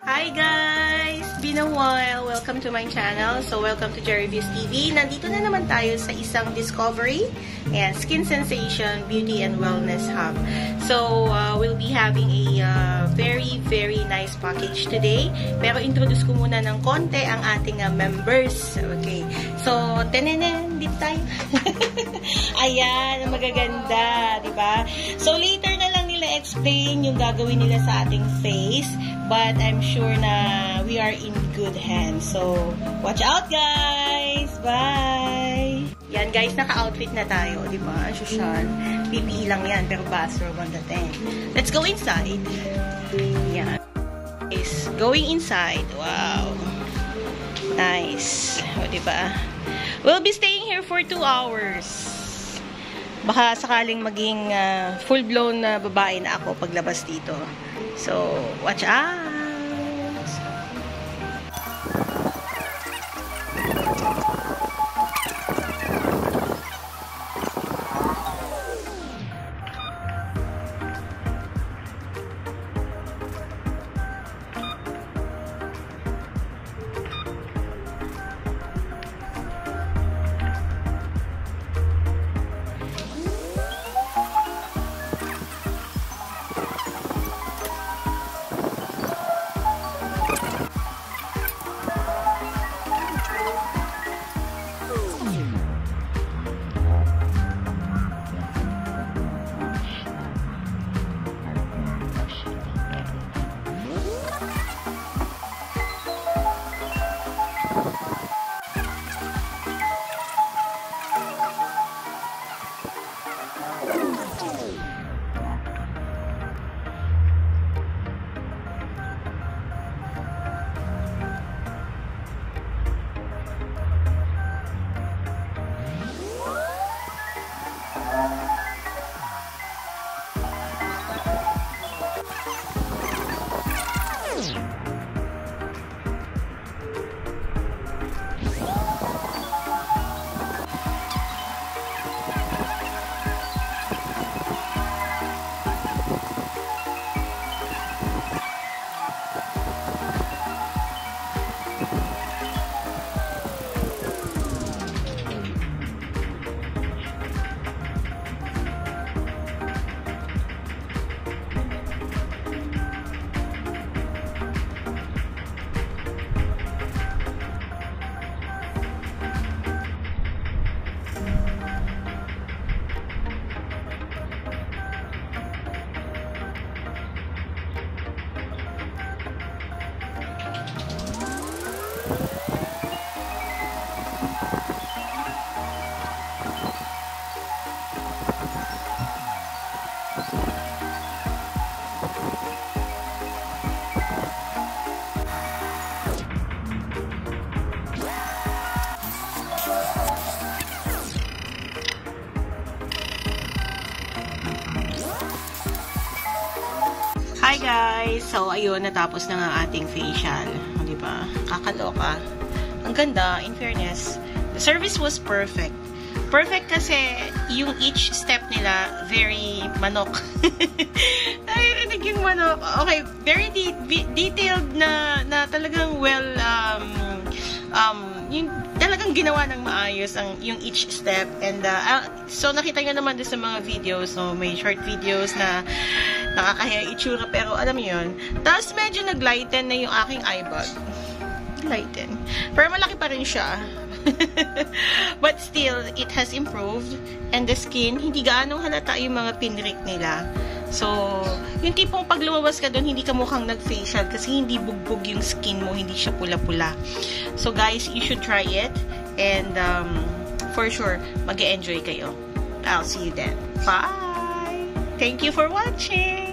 Hi guys! Been a while. Welcome to my channel. So, welcome to Jerry Views TV. Nandito na naman tayo sa isang discovery and skin sensation, beauty and wellness hub. So, we'll be having a very nice package today. Pero introduce ko muna ng konti ang ating members. Okay. So, tenenen, dito tayo. Ayan, magaganda, di ba? So, later na lang nila explain yung gagawin nila sa ating face. But I'm sure na we are in good hands. So, watch out guys! Bye! Yan guys, naka-outfit na tayo, di ba? Social. PPE lang yan, pero bathrobe on dating. Let's go inside. Yan. Is going inside. Wow. Nice. O, di ba? We'll be staying here for 2 hours. Baka sakaling maging full-blown na babae na ako paglabas dito. So, watch out! Hi guys! So, ayun, natapos na nga ating facial. Diba? Kakaloka. Ang ganda, in fairness. The service was perfect. Perfect kasi yung each step nila, very manok. Ay, naging manok. Okay, very detailed na talagang yung talagang ginawa ng maayos yung each step. And so nakita nyo naman doon sa mga videos, no? May short videos na nakakahiya itsura, pero alam mo yun. Tapos medyo nag-lighten na yung aking eye bag. Lighten. Pero malaki pa rin siya. But still, it has improved. And the skin, hindi gaanong halata yung mga pinrik nila. So, yung tipong pag lumabas ka doon, hindi ka mukhang nag-facial kasi hindi bugbog yung skin mo, hindi siya pula-pula. So guys, you should try it. And for sure, mag-e-enjoy kayo. I'll see you then. Bye! Thank you for watching!